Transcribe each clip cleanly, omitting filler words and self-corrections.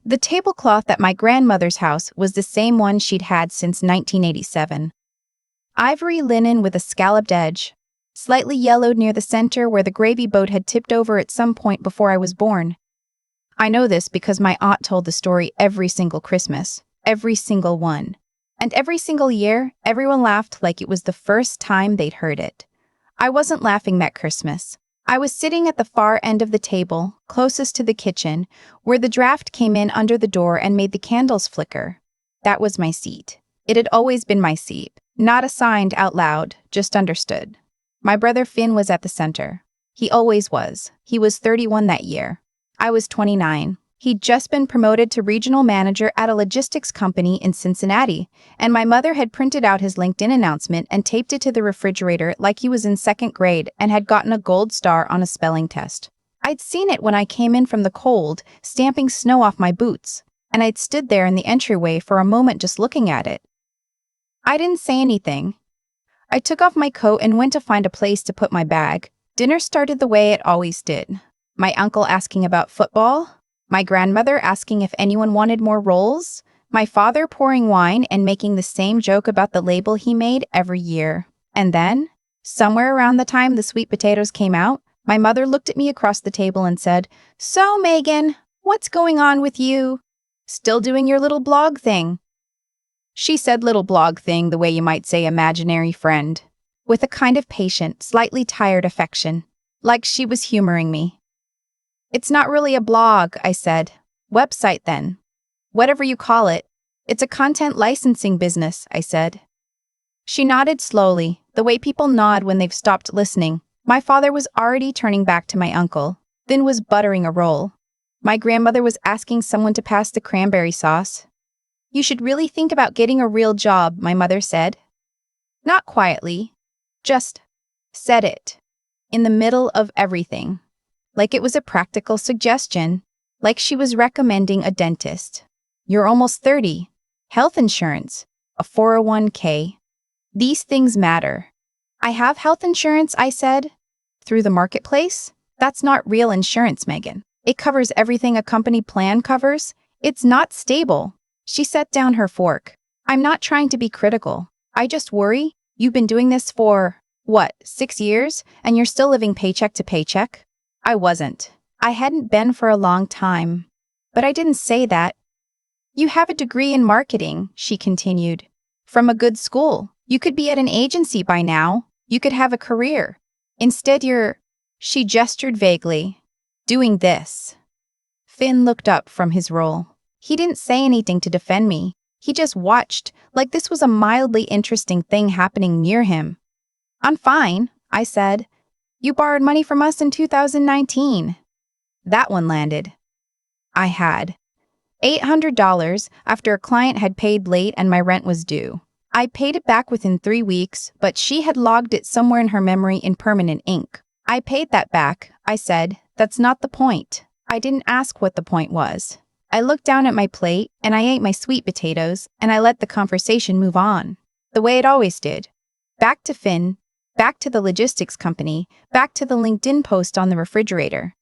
The tablecloth at my grandmother's house was the same one she'd had since 1987. Ivory linen with a scalloped edge, slightly yellowed near the center where the gravy boat had tipped over at some point before I was born. I know this because my aunt told the story every single Christmas, every single one. And every single year, everyone laughed like it was the first time they'd heard it. I wasn't laughing that Christmas. I was sitting at the far end of the table, closest to the kitchen, where the draft came in under the door and made the candles flicker. That was my seat. It had always been my seat, not assigned out loud, just understood. My brother Finn was at the center. He always was. He was 31 that year. I was 29. He'd just been promoted to regional manager at a logistics company in Cincinnati, and my mother had printed out his LinkedIn announcement and taped it to the refrigerator like he was in second grade and had gotten a gold star on a spelling test. I'd seen it when I came in from the cold, stamping snow off my boots, and I'd stood there in the entryway for a moment just looking at it. I didn't say anything. I took off my coat and went to find a place to put my bag. Dinner started the way it always did. My uncle asking about football, my grandmother asking if anyone wanted more rolls, my father pouring wine and making the same joke about the label he made every year. And then, somewhere around the time the sweet potatoes came out, my mother looked at me across the table and said, "So, Megan, what's going on with you? Still doing your little blog thing?" She said little blog thing the way you might say imaginary friend, with a kind of patient, slightly tired affection, like she was humoring me. "It's not really a blog," I said. "Website, then. Whatever you call it. It's a content licensing business," I said. She nodded slowly, the way people nod when they've stopped listening. My father was already turning back to my uncle, then was buttering a roll. My grandmother was asking someone to pass the cranberry sauce. "You should really think about getting a real job," my mother said. Not quietly, just said it, in the middle of everything. Like it was a practical suggestion, like she was recommending a dentist. "You're almost 30. Health insurance, a 401k. These things matter." "I have health insurance," I said. "Through the marketplace? That's not real insurance, Megan. It covers everything a company plan covers. It's not stable." She set down her fork. "I'm not trying to be critical. I just worry. You've been doing this for, 6 years, and you're still living paycheck to paycheck?" I wasn't. I hadn't been for a long time. But I didn't say that. "You have a degree in marketing," she continued. "From a good school. You could be at an agency by now. You could have a career. Instead you're," she gestured vaguely, "doing this." Finn looked up from his roll. He didn't say anything to defend me. He just watched, like this was a mildly interesting thing happening near him. "I'm fine," I said. "You borrowed money from us in 2019. That one landed. I had $800 after a client had paid late and my rent was due. I paid it back within 3 weeks, but she had logged it somewhere in her memory in permanent ink. "I paid that back," I said. "That's not the point." I didn't ask what the point was. I looked down at my plate, and I ate my sweet potatoes, and I let the conversation move on, the way it always did. Back to Finn, back to the logistics company, back to the LinkedIn post on the refrigerator.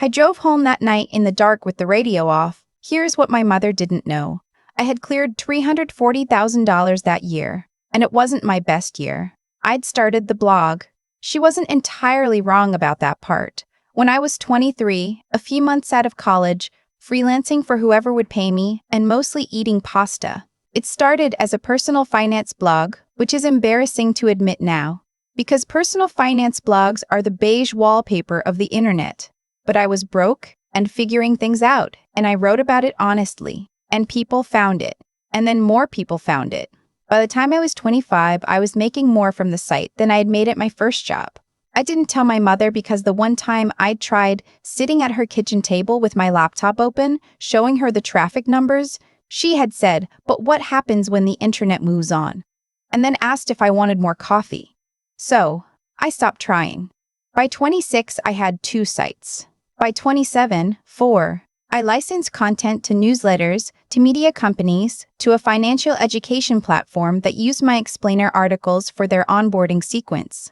I drove home that night in the dark with the radio off. Here's what my mother didn't know. I had cleared $340,000 that year, and it wasn't my best year. I'd started the blog. She wasn't entirely wrong about that part. When I was 23, a few months out of college, freelancing for whoever would pay me, and mostly eating pasta. It started as a personal finance blog, which is embarrassing to admit now, because personal finance blogs are the beige wallpaper of the internet. But I was broke and figuring things out, and I wrote about it honestly, and people found it, and then more people found it. By the time I was 25, I was making more from the site than I had made at my first job. I didn't tell my mother because the one time I'd tried sitting at her kitchen table with my laptop open, showing her the traffic numbers, she had said, "But what happens when the internet moves on?" And then asked if I wanted more coffee. So, I stopped trying. By 26, I had 2 sites. By 27, 4. I licensed content to newsletters, to media companies, to a financial education platform that used my explainer articles for their onboarding sequence.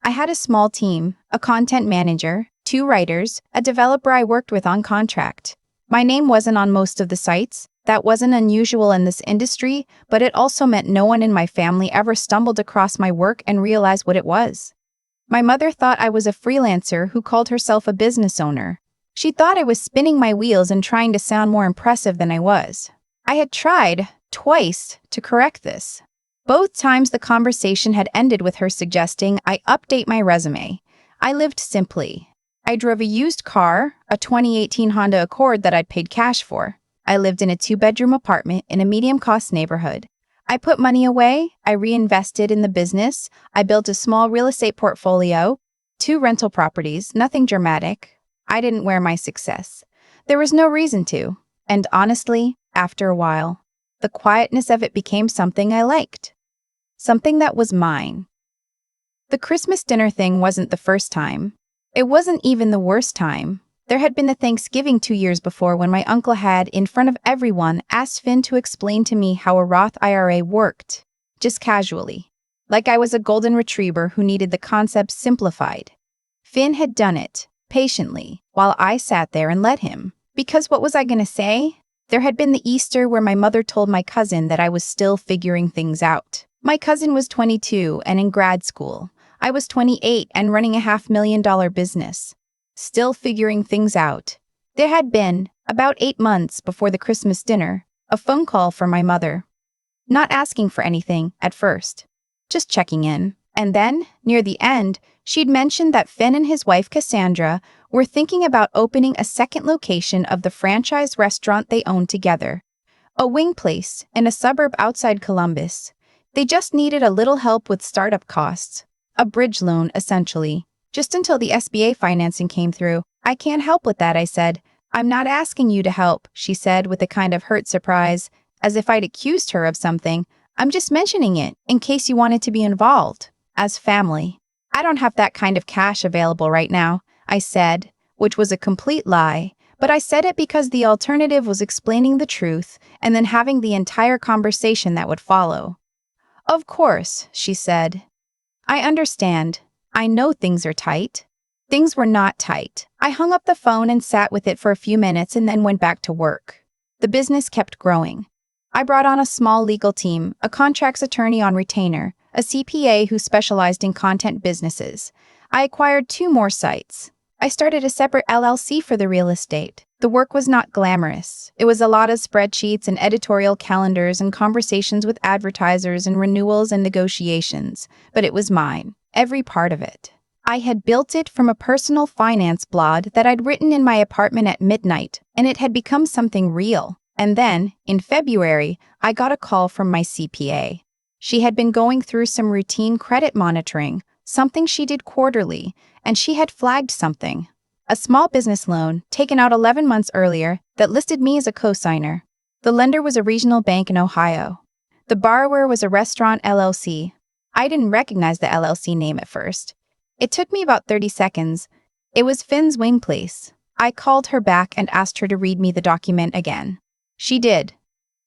I had a small team, a content manager, 2 writers, a developer I worked with on contract. My name wasn't on most of the sites. That wasn't unusual in this industry, but it also meant no one in my family ever stumbled across my work and realized what it was. My mother thought I was a freelancer who called herself a business owner. She thought I was spinning my wheels and trying to sound more impressive than I was. I had tried, twice, to correct this. Both times the conversation had ended with her suggesting I update my resume. I lived simply. I drove a used car, a 2018 Honda Accord that I'd paid cash for. I lived in a 2-bedroom apartment in a medium-cost neighborhood. I put money away, I reinvested in the business, I built a small real estate portfolio, 2 rental properties, nothing dramatic. I didn't wear my success. There was no reason to. And honestly, after a while, the quietness of it became something I liked. Something that was mine. The Christmas dinner thing wasn't the first time. It wasn't even the worst time. There had been the Thanksgiving 2 years before when my uncle had, in front of everyone, asked Finn to explain to me how a Roth IRA worked. Just casually. Like I was a golden retriever who needed the concept simplified. Finn had done it, patiently, while I sat there and let him. Because what was I gonna say? There had been the Easter where my mother told my cousin that I was still figuring things out. My cousin was 22 and in grad school. I was 28 and running a $500,000 business. Still figuring things out. There had been, about 8 months before the Christmas dinner, a phone call from my mother. Not asking for anything, at first. Just checking in. And then, near the end, she'd mentioned that Finn and his wife Cassandra were thinking about opening a second location of the franchise restaurant they owned together. A wing place in a suburb outside Columbus. They just needed a little help with startup costs. A bridge loan, essentially. Just until the SBA financing came through. I can't help with that, I said. I'm not asking you to help, she said with a kind of hurt surprise, as if I'd accused her of something. I'm just mentioning it, in case you wanted to be involved. As family. I don't have that kind of cash available right now, I said, which was a complete lie, but I said it because the alternative was explaining the truth and then having the entire conversation that would follow. Of course, she said. I understand. I know things are tight. Things were not tight. I hung up the phone and sat with it for a few minutes and then went back to work. The business kept growing. I brought on a small legal team, a contracts attorney on retainer, a CPA who specialized in content businesses. I acquired 2 more sites. I started a separate LLC for the real estate. The work was not glamorous. It was a lot of spreadsheets and editorial calendars and conversations with advertisers and renewals and negotiations, but it was mine. Every part of it. I had built it from a personal finance blog that I'd written in my apartment at midnight, and it had become something real. And then, in February, I got a call from my CPA. She had been going through some routine credit monitoring, something she did quarterly, and she had flagged something. A small business loan, taken out 11 months earlier, that listed me as a co-signer. The lender was a regional bank in Ohio. The borrower was a restaurant LLC. I didn't recognize the LLC name at first. It took me about 30 seconds. It was Finn's wing place. I called her back and asked her to read me the document again. She did.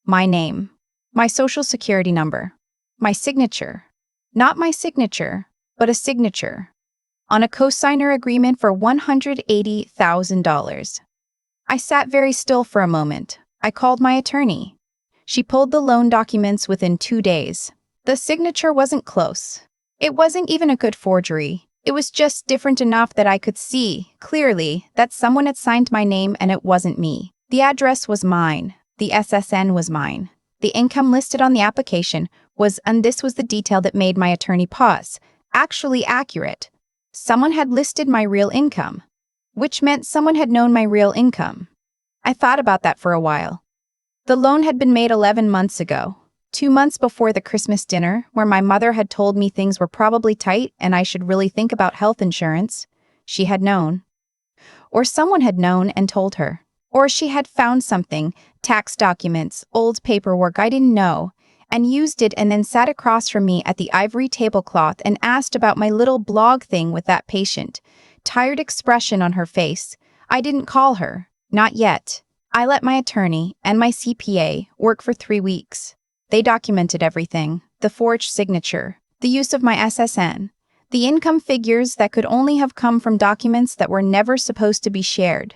My name. My social security number. My signature. Not my signature, but a signature. On a co-signer agreement for $180,000. I sat very still for a moment. I called my attorney. She pulled the loan documents within 2 days. The signature wasn't close. It wasn't even a good forgery. It was just different enough that I could see, clearly, that someone had signed my name and it wasn't me. The address was mine. The SSN was mine. The income listed on the application was, and this was the detail that made my attorney pause, actually accurate. Someone had listed my real income, which meant someone had known my real income. I thought about that for a while. The loan had been made 11 months ago. 2 months before the Christmas dinner, where my mother had told me things were probably tight and I should really think about health insurance. She had known. Or someone had known and told her. Or she had found something, tax documents, old paperwork I didn't know, and used it and then sat across from me at the ivory tablecloth and asked about my little blog thing with that patient. Tired expression on her face. I didn't call her. Not yet. I let my attorney and my CPA work for 3 weeks. They documented everything, the forged signature, the use of my SSN, the income figures that could only have come from documents that were never supposed to be shared.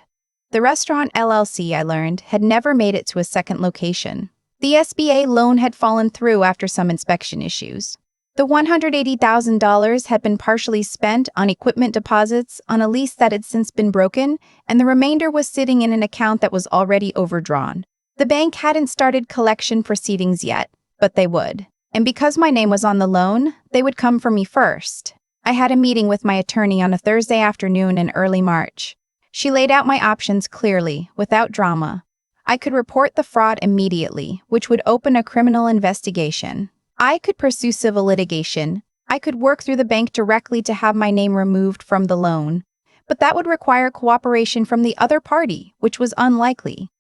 The restaurant LLC, I learned, had never made it to a second location. The SBA loan had fallen through after some inspection issues. The $180,000 had been partially spent on equipment deposits on a lease that had since been broken, and the remainder was sitting in an account that was already overdrawn. The bank hadn't started collection proceedings yet, but they would. And because my name was on the loan, they would come for me first. I had a meeting with my attorney on a Thursday afternoon in early March. She laid out my options clearly, without drama. I could report the fraud immediately, which would open a criminal investigation. I could pursue civil litigation. I could work through the bank directly to have my name removed from the loan. But that would require cooperation from the other party, which was unlikely.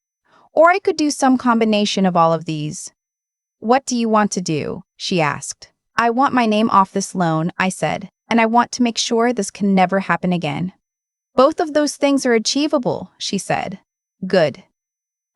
Or I could do some combination of all of these. "What do you want to do?" she asked. "I want my name off this loan," I said, "and I want to make sure this can never happen again." "Both of those things are achievable," she said. "Good."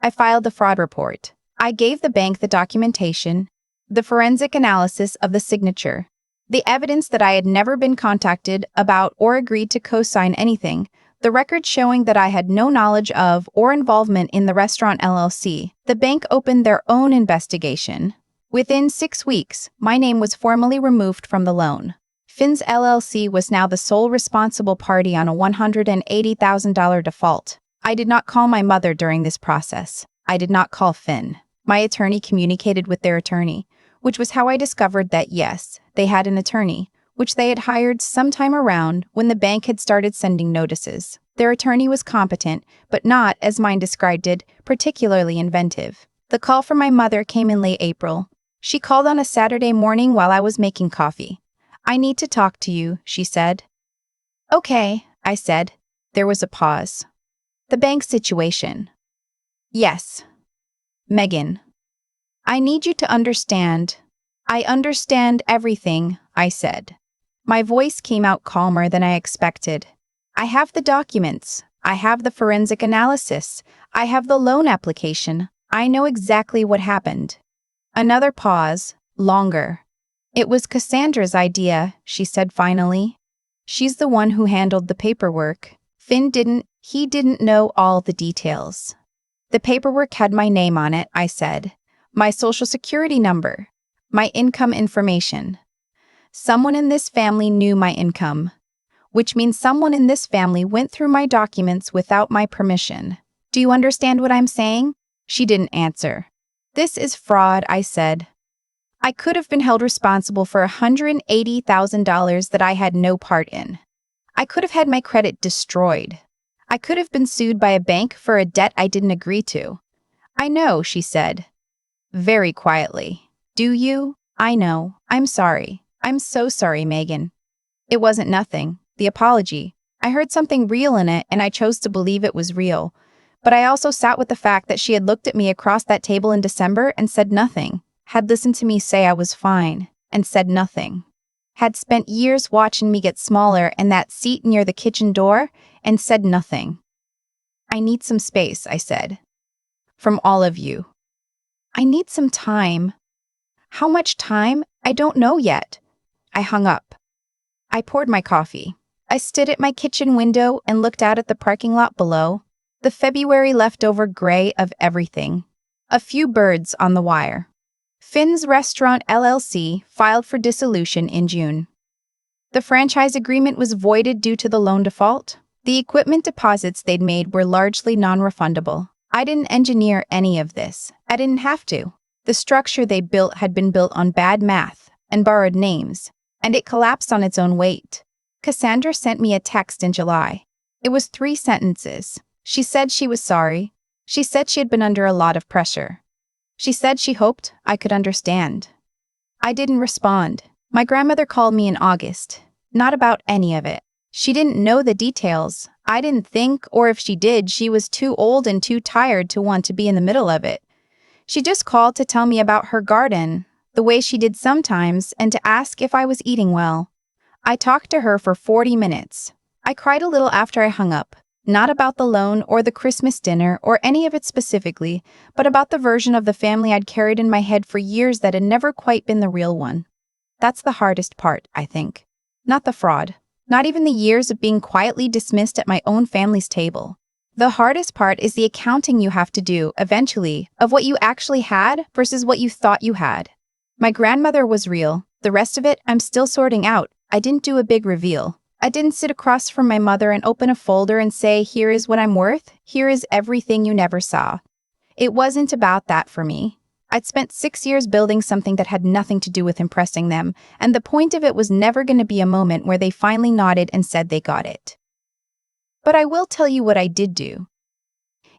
I filed the fraud report. I gave the bank the documentation, the forensic analysis of the signature, the evidence that I had never been contacted about or agreed to co-sign anything, the record showing that I had no knowledge of or involvement in the restaurant LLC. The bank opened their own investigation. Within 6 weeks, my name was formally removed from the loan. Finn's LLC was now the sole responsible party on a $180,000 default. I did not call my mother during this process. I did not call Finn. My attorney communicated with their attorney, which was how I discovered that yes, they had an attorney, which they had hired sometime around when the bank had started sending notices. Their attorney was competent, but not, as mine described it, particularly inventive. The call from my mother came in late April. She called on a Saturday morning while I was making coffee. "I need to talk to you," she said. "Okay," I said. There was a pause. "The bank situation." "Yes." "Megan, I need you to understand." "I understand everything," I said. My voice came out calmer than I expected. "I have the documents. I have the forensic analysis. I have the loan application. I know exactly what happened." Another pause, longer. "It was Cassandra's idea," she said finally. "She's the one who handled the paperwork. Finn didn't. He didn't know all the details." "The paperwork had my name on it," I said. "My social security number. My income information. Someone in this family knew my income, which means someone in this family went through my documents without my permission. Do you understand what I'm saying?" She didn't answer. "This is fraud," I said. "I could have been held responsible for $180,000 that I had no part in. I could have had my credit destroyed. I could have been sued by a bank for a debt I didn't agree to." "I know," she said, very quietly. "Do you?" "I know. I'm sorry. I'm so sorry, Megan." It wasn't nothing. The apology. I heard something real in it, and I chose to believe it was real. But I also sat with the fact that she had looked at me across that table in December and said nothing, had listened to me say I was fine, and said nothing, had spent years watching me get smaller in that seat near the kitchen door, and said nothing. "I need some space," I said. "From all of you. I need some time." "How much time? I don't know yet." I hung up. I poured my coffee. I stood at my kitchen window and looked out at the parking lot below, the February leftover gray of everything. A few birds on the wire. Finn's Restaurant LLC filed for dissolution in June. The franchise agreement was voided due to the loan default. The equipment deposits they'd made were largely non-refundable. I didn't engineer any of this. I didn't have to. The structure they built had been built on bad math and borrowed names, and it collapsed on its own weight. Cassandra sent me a text in July. It was 3 sentences. She said she was sorry. She said she had been under a lot of pressure. She said she hoped I could understand. I didn't respond. My grandmother called me in August. Not about any of it. She didn't know the details. I didn't think, or if she did, she was too old and too tired to want to be in the middle of it. She just called to tell me about her garden, the way she did sometimes, and to ask if I was eating well. I talked to her for 40 minutes. I cried a little after I hung up. Not about the loan or the Christmas dinner or any of it specifically, but about the version of the family I'd carried in my head for years that had never quite been the real one. That's the hardest part, I think. Not the fraud. Not even the years of being quietly dismissed at my own family's table. The hardest part is the accounting you have to do, eventually, of what you actually had versus what you thought you had. My grandmother was real. The rest of it, I'm still sorting out. I didn't do a big reveal. I didn't sit across from my mother and open a folder and say, here is what I'm worth, here is everything you never saw. It wasn't about that for me. I'd spent 6 years building something that had nothing to do with impressing them, and the point of it was never going to be a moment where they finally nodded and said they got it. But I will tell you what I did do.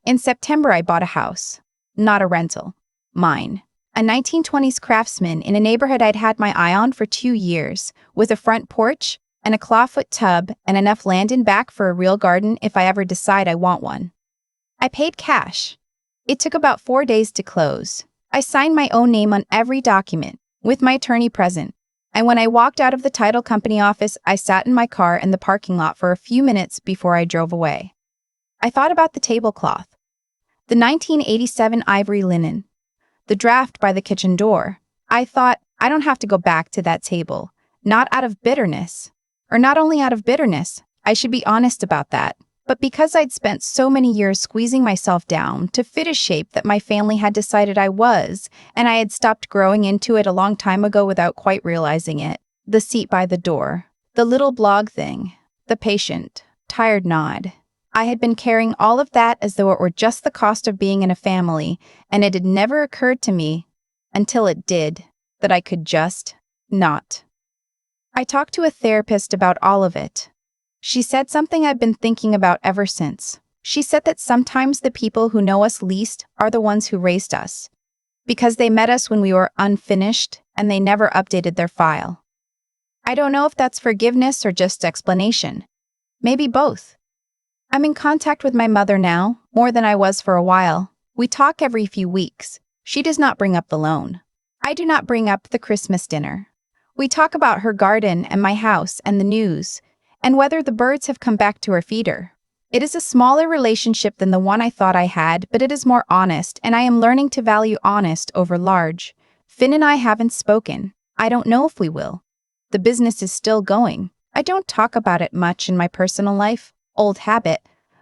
In September, I bought a house. Not a rental. Mine. A 1920s craftsman in a neighborhood I'd had my eye on for 2 years, with a front porch and a clawfoot tub and enough land in back for a real garden if I ever decide I want one. I paid cash. It took about 4 days to close. I signed my own name on every document, with my attorney present. And when I walked out of the title company office, I sat in my car in the parking lot for a few minutes before I drove away. I thought about the tablecloth, the 1987 ivory linen, the draft by the kitchen door. I thought, I don't have to go back to that table, not out of bitterness. Or not only out of bitterness, I should be honest about that, but because I'd spent so many years squeezing myself down to fit a shape that my family had decided I was, and I had stopped growing into it a long time ago without quite realizing it. The seat by the door, the little blog thing, the patient, tired nod. I had been carrying all of that as though it were just the cost of being in a family, and it had never occurred to me, until it did, that I could just not. I talked to a therapist about all of it. She said something I've been thinking about ever since. She said that sometimes the people who know us least are the ones who raised us, because they met us when we were unfinished and they never updated their file. I don't know if that's forgiveness or just explanation. Maybe both. I'm in contact with my mother now, more than I was for a while. We talk every few weeks. She does not bring up the loan. I do not bring up the Christmas dinner. We talk about her garden and my house and the news, and whether the birds have come back to her feeder. It is a smaller relationship than the one I thought I had, but it is more honest, and I am learning to value honest over large. Finn and I haven't spoken. I don't know if we will. The business is still going. I don't talk about it much in my personal life, old habit,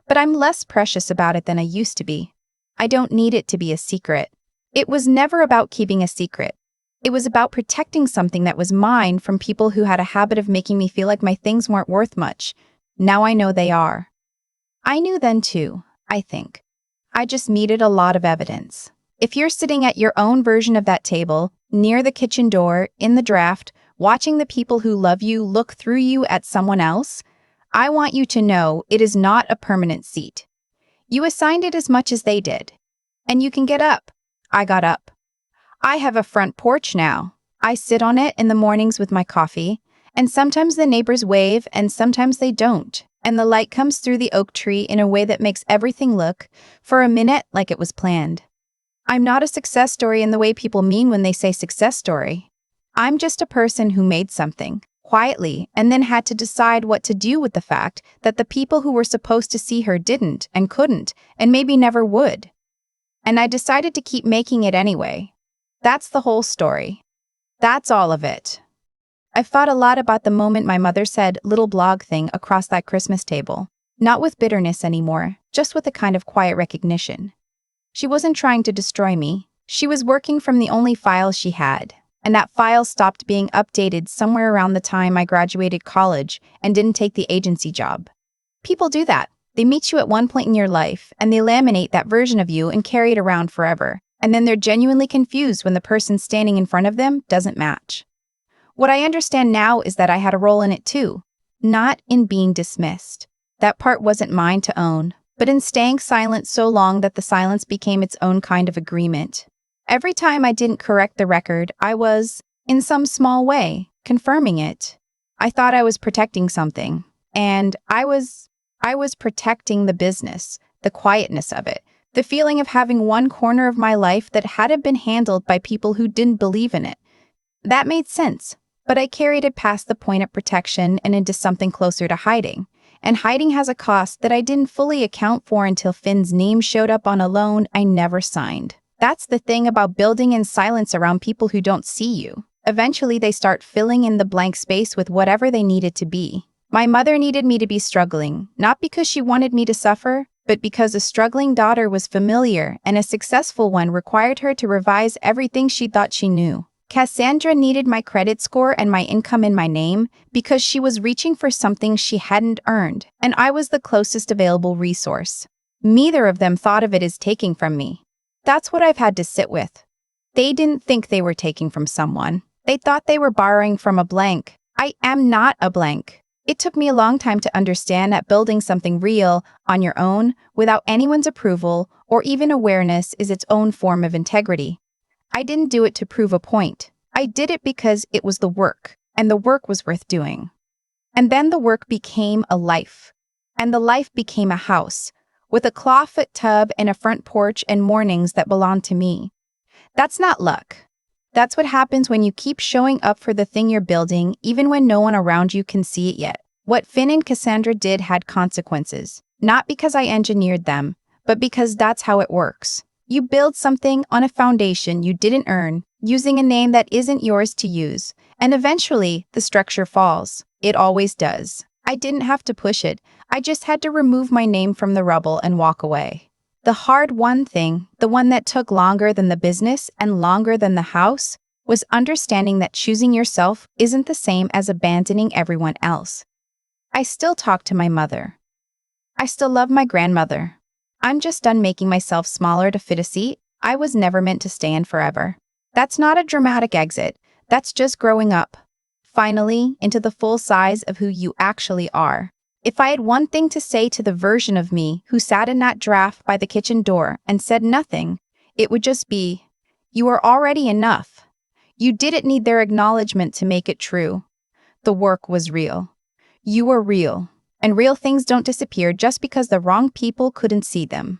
but I'm less precious about it than I used to be. I don't need it to be a secret. It was never about keeping a secret. It was about protecting something that was mine from people who had a habit of making me feel like my things weren't worth much. Now I know they are. I knew then too, I think. I just needed a lot of evidence. If you're sitting at your own version of that table, near the kitchen door, in the draft, watching the people who love you look through you at someone else, I want you to know it is not a permanent seat. You assigned it as much as they did. And you can get up. I got up. I have a front porch now. I sit on it in the mornings with my coffee, and sometimes the neighbors wave and sometimes they don't, and the light comes through the oak tree in a way that makes everything look, for a minute, like it was planned. I'm not a success story in the way people mean when they say success story. I'm just a person who made something, quietly, and then had to decide what to do with the fact that the people who were supposed to see her didn't and couldn't, and maybe never would. And I decided to keep making it anyway. That's the whole story. That's all of it. I've thought a lot about the moment my mother said little blog thing across that Christmas table. Not with bitterness anymore, just with a kind of quiet recognition. She wasn't trying to destroy me. She was working from the only file she had, and that file stopped being updated somewhere around the time I graduated college and didn't take the agency job. People do that. They meet you at one point in your life, and they laminate that version of you and carry it around forever. And then they're genuinely confused when the person standing in front of them doesn't match. What I understand now is that I had a role in it too, not in being dismissed. That part wasn't mine to own, but in staying silent so long that the silence became its own kind of agreement. Every time I didn't correct the record, I was, in some small way, confirming it. I thought I was protecting something, and I was protecting the business, the quietness of it. The feeling of having one corner of my life that hadn't been handled by people who didn't believe in it. That made sense, but I carried it past the point of protection and into something closer to hiding. And hiding has a cost that I didn't fully account for until Finn's name showed up on a loan I never signed. That's the thing about building in silence around people who don't see you. Eventually, they start filling in the blank space with whatever they need it to be. My mother needed me to be struggling, not because she wanted me to suffer, but because a struggling daughter was familiar and a successful one required her to revise everything she thought she knew. Cassandra needed my credit score and my income in my name because she was reaching for something she hadn't earned, and I was the closest available resource. Neither of them thought of it as taking from me. That's what I've had to sit with. They didn't think they were taking from someone. They thought they were borrowing from a blank. I am not a blank. It took me a long time to understand that building something real on your own without anyone's approval or even awareness is its own form of integrity. I didn't do it to prove a point. I did it because it was the work, and the work was worth doing. And then the work became a life, and the life became a house, with a clawfoot tub and a front porch and mornings that belonged to me. That's not luck. That's what happens when you keep showing up for the thing you're building, even when no one around you can see it yet. What Finn and Cassandra did had consequences, not because I engineered them, but because that's how it works. You build something on a foundation you didn't earn, using a name that isn't yours to use, and eventually the structure falls. It always does. I didn't have to push it. I just had to remove my name from the rubble and walk away. The hard-won thing, the one that took longer than the business and longer than the house, was understanding that choosing yourself isn't the same as abandoning everyone else. I still talk to my mother. I still love my grandmother. I'm just done making myself smaller to fit a seat. I was never meant to stay in forever. That's not a dramatic exit. That's just growing up. Finally, into the full size of who you actually are. If I had one thing to say to the version of me who sat in that draft by the kitchen door and said nothing, it would just be, you are already enough. You didn't need their acknowledgement to make it true. The work was real. You were real. And real things don't disappear just because the wrong people couldn't see them.